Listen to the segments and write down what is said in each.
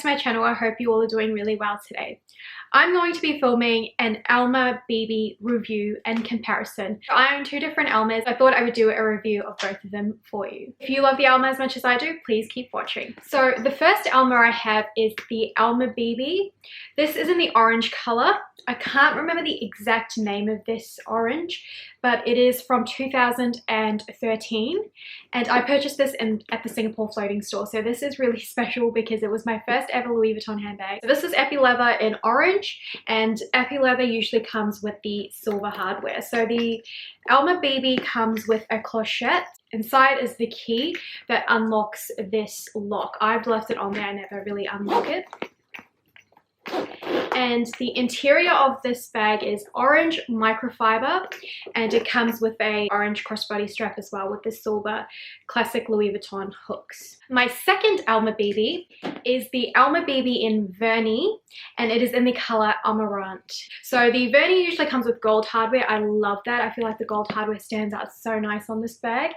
my channel. I hope you all are doing really well today. I'm going to be filming an Alma BB review and comparison. I own two different Almas. I thought I would do a review of both of them for you. If you love the Alma as much as I do, please keep watching. So the first Alma I have is the Alma BB. This is in the orange color. I can't remember the exact name of this orange, but it is from 2013, and I purchased this at the Singapore floating store. So this is really special because it was my first ever Louis Vuitton handbag. So this is epi leather in orange, and epi leather usually comes with the silver hardware. So the Alma BB comes with a clochette. Inside is the key that unlocks this lock. I've left it on there, I never really unlock it. And the interior of this bag is orange microfiber, and it comes with a orange crossbody strap as well with the silver classic Louis Vuitton hooks. My second Alma BB is the Alma BB in Vernie, and it is in the color Amaranth. So the Vernie usually comes with gold hardware. I love that. I feel like the gold hardware stands out so nice on this bag,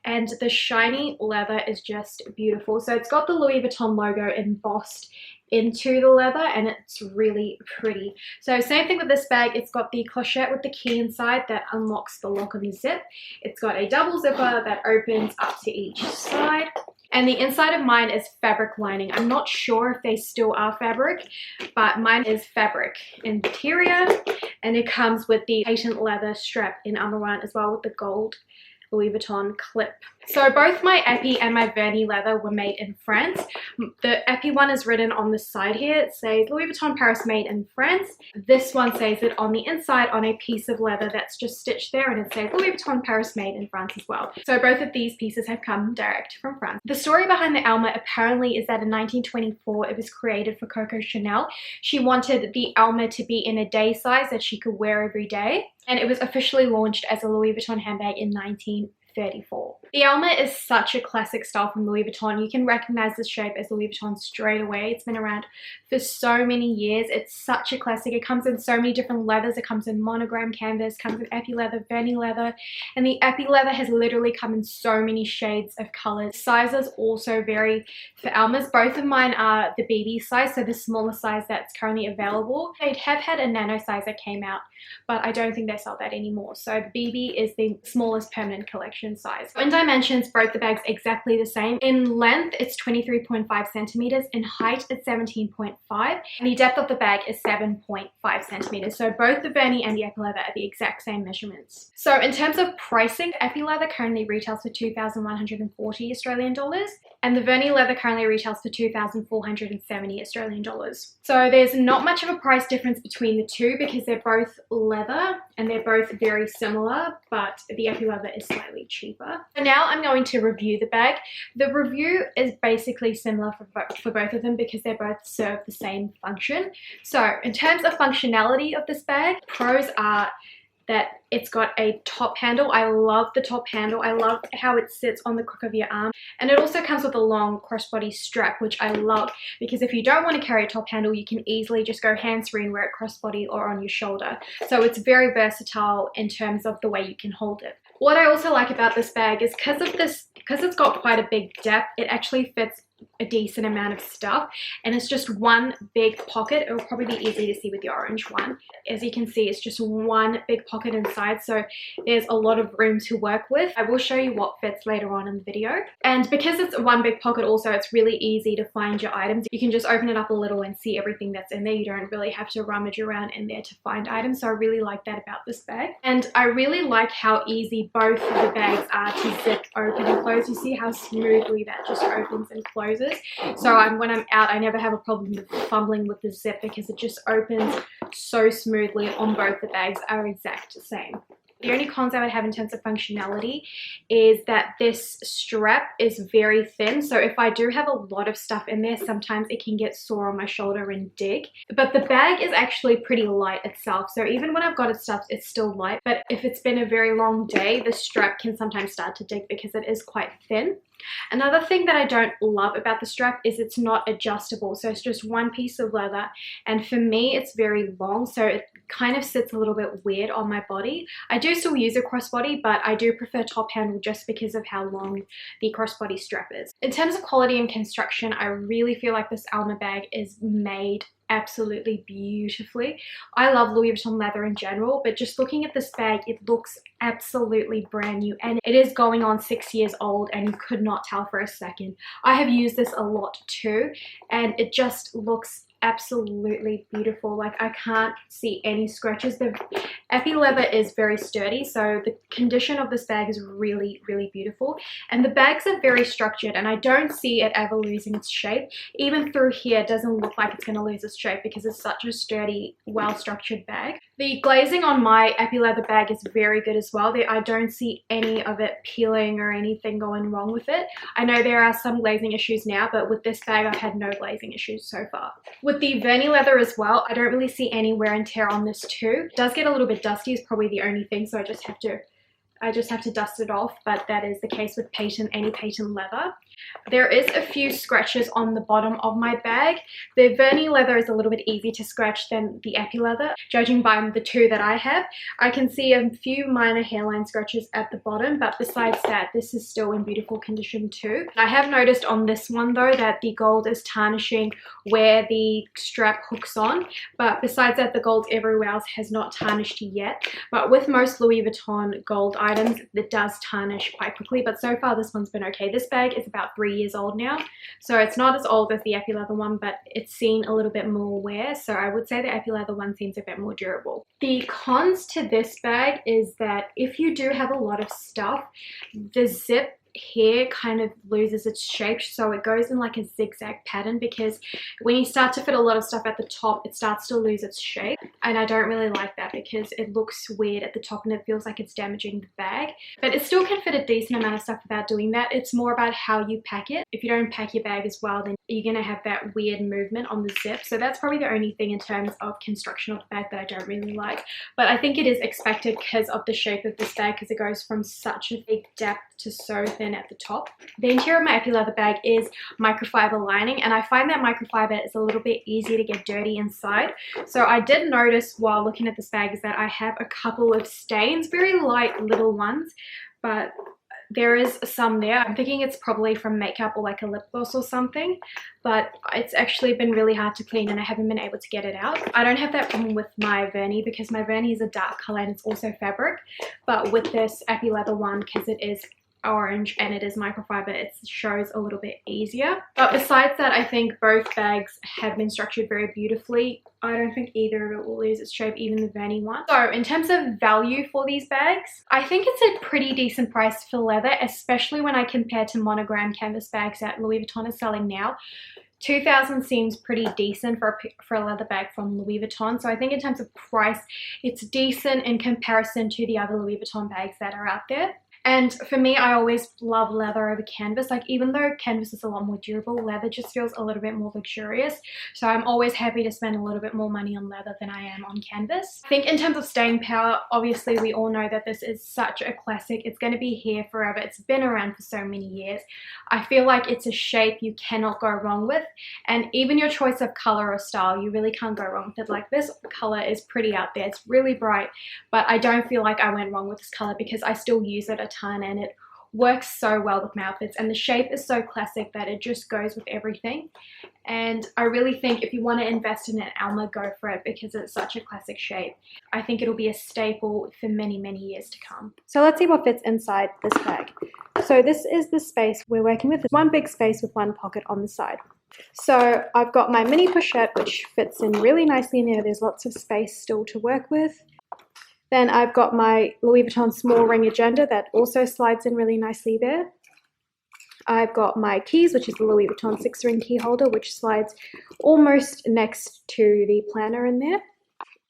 and the shiny leather is just beautiful. So it's got the Louis Vuitton logo embossed into the leather, and it's really pretty. So same thing with this bag. It's got the clochette with the key inside that unlocks the lock on the zip. It's got a double zipper that opens up to each side, and the inside of mine is fabric lining. I'm not sure if they still are fabric, but mine is fabric interior, and it comes with the patent leather strap in Amaranth as well with the gold Louis Vuitton clip. So both my epi and my Vernie leather were made in France. The epi one is written on the side here. It says Louis Vuitton Paris made in France. This one says it on the inside on a piece of leather that's just stitched there, and it says Louis Vuitton Paris made in France as well. So both of these pieces have come direct from France. The story behind the Alma apparently is that in 1924 it was created for Coco Chanel. She wanted the Alma to be in a day size that she could wear every day, and it was officially launched as a Louis Vuitton handbag in 1934. The Alma is such a classic style from Louis Vuitton. You can recognize this shape as Louis Vuitton straight away. It's been around for so many years. It's such a classic. It comes in so many different leathers. It comes in monogram canvas, comes in epi leather, Vernie leather, and the epi leather has literally come in so many shades of colors. Sizes also vary for Almas. Both of mine are the BB size, so the smaller size that's currently available. They have had a nano size that came out, but I don't think they sell that anymore. So the BB is the smallest permanent collection size. In dimensions, both the bags exactly the same. In length, it's 23.5 centimeters. In height, it's 17.5. And the depth of the bag is 7.5 centimeters. So both the Vernie and the epi leather are the exact same measurements. So in terms of pricing, epi leather currently retails for 2,140 Australian dollars, and the Vernie leather currently retails for 2,470 Australian dollars. So there's not much of a price difference between the two because they're both leather and they're both very similar, but the epi leather is slightly cheaper. So now I'm going to review the bag. The review is basically similar for both of them because they both serve the same function. So in terms of functionality of this bag, pros are that it's got a top handle. I love the top handle. I love how it sits on the crook of your arm. And it also comes with a long crossbody strap, which I love because if you don't want to carry a top handle, you can easily just go hands-free and wear it crossbody or on your shoulder. So it's very versatile in terms of the way you can hold it. What I also like about this bag is because it's got quite a big depth, it actually fits a decent amount of stuff, and it's just one big pocket. It will probably be easy to see with the orange one. As you can see, it's just one big pocket inside, so there's a lot of room to work with. I will show you what fits later on in the video. And because it's one big pocket also, it's really easy to find your items. You can just open it up a little and see everything that's in there. You don't really have to rummage around in there to find items, so I really like that about this bag. And I really like how easy both of the bags are to zip open and close. You see how smoothly that just opens and closes. So when I'm out, I never have a problem with fumbling with the zip because it just opens so smoothly. On both the bags are exact same. The only cons I would have in terms of functionality is that this strap is very thin. So if I do have a lot of stuff in there, sometimes it can get sore on my shoulder and dig. But the bag is actually pretty light itself. So even when I've got it stuffed, it's still light. But if it's been a very long day, the strap can sometimes start to dig because it is quite thin. Another thing that I don't love about the strap is it's not adjustable. So it's just one piece of leather. And for me, it's very long. So kind of sits a little bit weird on my body. I do still use a crossbody, but I do prefer top handle just because of how long the crossbody strap is. In terms of quality and construction, I really feel like this Alma bag is made absolutely beautifully. I love Louis Vuitton leather in general, but just looking at this bag, it looks absolutely brand new, and it is going on 6 years old, and you could not tell for a second. I have used this a lot too, and it just looks absolutely beautiful. Like, I can't see any scratches. The epi leather is very sturdy, so the condition of this bag is really, really beautiful, and the bags are very structured, and I don't see it ever losing its shape. Even through here, it doesn't look like it's going to lose its shape because it's such a sturdy, well-structured bag. The glazing on my epi leather bag is very good as well. I don't see any of it peeling or anything going wrong with it. I know there are some glazing issues now, but with this bag I've had no glazing issues so far. With the Vernie leather as well, I don't really see any wear and tear on this too. It does get a little bit dusty is probably the only thing, so I just have to dust it off, but that is the case with any patent leather. There is a few scratches on the bottom of my bag. The Vernie leather is a little bit easier to scratch than the epi leather. Judging by the two that I have, I can see a few minor hairline scratches at the bottom, but besides that, this is still in beautiful condition too. I have noticed on this one though that the gold is tarnishing where the strap hooks on, but besides that, the gold everywhere else has not tarnished yet. But with most Louis Vuitton gold items, it does tarnish quite quickly, but so far this one's been okay. This bag is about 3 years old now, so it's not as old as the epi leather one, but it's seen a little bit more wear, so I would say the epi leather one seems a bit more durable. The cons to this bag is that if you do have a lot of stuff, the zip here kind of loses its shape, so it goes in like a zigzag pattern, because when you start to fit a lot of stuff at the top, it starts to lose its shape, and I don't really like that because it looks weird at the top and it feels like it's damaging the bag. But it still can fit a decent amount of stuff without doing that. It's more about how you pack it. If you don't pack your bag as well, then you're going to have that weird movement on the zip, so that's probably the only thing in terms of construction of the bag that I don't really like. But I think it is expected because of the shape of this bag, because it goes from such a big depth to so thin at the top. The interior of my epi leather bag is microfiber lining, and I find that microfiber is a little bit easier to get dirty inside. So I did notice while looking at this bag is that I have a couple of stains, very light little ones, but there is some there. I'm thinking it's probably from makeup or like a lip gloss or something, but it's actually been really hard to clean and I haven't been able to get it out. I don't have that problem with my Vernie because my Vernie is a dark color and it's also fabric, but with this epi leather one, because it is orange and it is microfiber, it shows a little bit easier. But besides that, I think both bags have been structured very beautifully. I don't think either of it will lose its shape, even the Vernie one. So in terms of value for these bags, I think it's a pretty decent price for leather, especially when I compare to monogram canvas bags that Louis Vuitton is selling now. $2,000 seems pretty decent for a leather bag from Louis Vuitton. So I think in terms of price, it's decent in comparison to the other Louis Vuitton bags that are out there. And for me, I always love leather over canvas. Like, even though canvas is a lot more durable, leather just feels a little bit more luxurious. So I'm always happy to spend a little bit more money on leather than I am on canvas. I think in terms of staying power, obviously we all know that this is such a classic. It's going to be here forever. It's been around for so many years. I feel like it's a shape you cannot go wrong with. And even your choice of color or style, you really can't go wrong with it. Like, this color is pretty out there. It's really bright, but I don't feel like I went wrong with this color because I still use it a ton and it works so well with my outfits, and the shape is so classic that it just goes with everything. And I really think if you want to invest in an Alma, go for it because it's such a classic shape. I think it'll be a staple for many, many years to come. So let's see what fits inside this bag. So this is the space we're working with. One big space with one pocket on the side. So I've got my mini pochette, which fits in really nicely in there. There's lots of space still to work with. Then I've got my Louis Vuitton small ring agenda that also slides in really nicely there. I've got my keys, which is the Louis Vuitton 6-ring key holder, which slides almost next to the planner in there.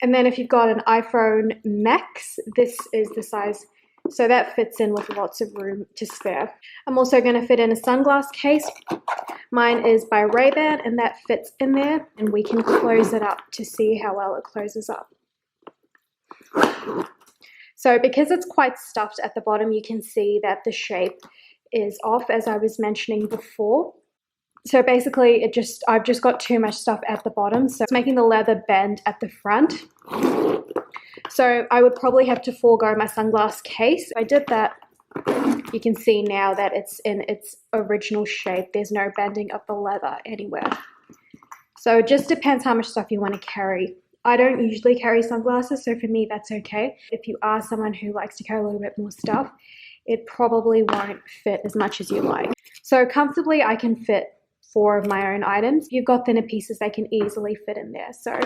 And then if you've got an iPhone Max, this is the size, so that fits in with lots of room to spare. I'm also going to fit in a sunglass case. Mine is by Ray-Ban, and that fits in there, and we can close it up to see how well it closes up. So because it's quite stuffed at the bottom, you can see that the shape is off, as I was mentioning before. So basically I've just got too much stuff at the bottom, so it's making the leather bend at the front. So I would probably have to forego my sunglass case. If I did that, you can see now that it's in its original shape. There's no bending of the leather anywhere. So it just depends how much stuff you want to carry. I don't usually carry sunglasses, so for me that's okay. If you are someone who likes to carry a little bit more stuff, it probably won't fit as much as you like. So comfortably I can fit 4 of my own items. If you've got thinner pieces, they can easily fit in there. So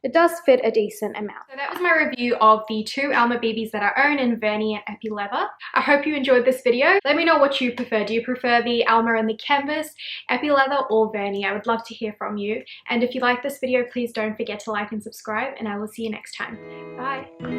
it does fit a decent amount. So that was my review of the 2 Alma BBs that I own in Vernie and Epi Leather. I hope you enjoyed this video. Let me know what you prefer. Do you prefer the Alma and the canvas, Epi Leather, or Vernie? I would love to hear from you. And if you like this video, please don't forget to like and subscribe, and I will see you next time. Bye.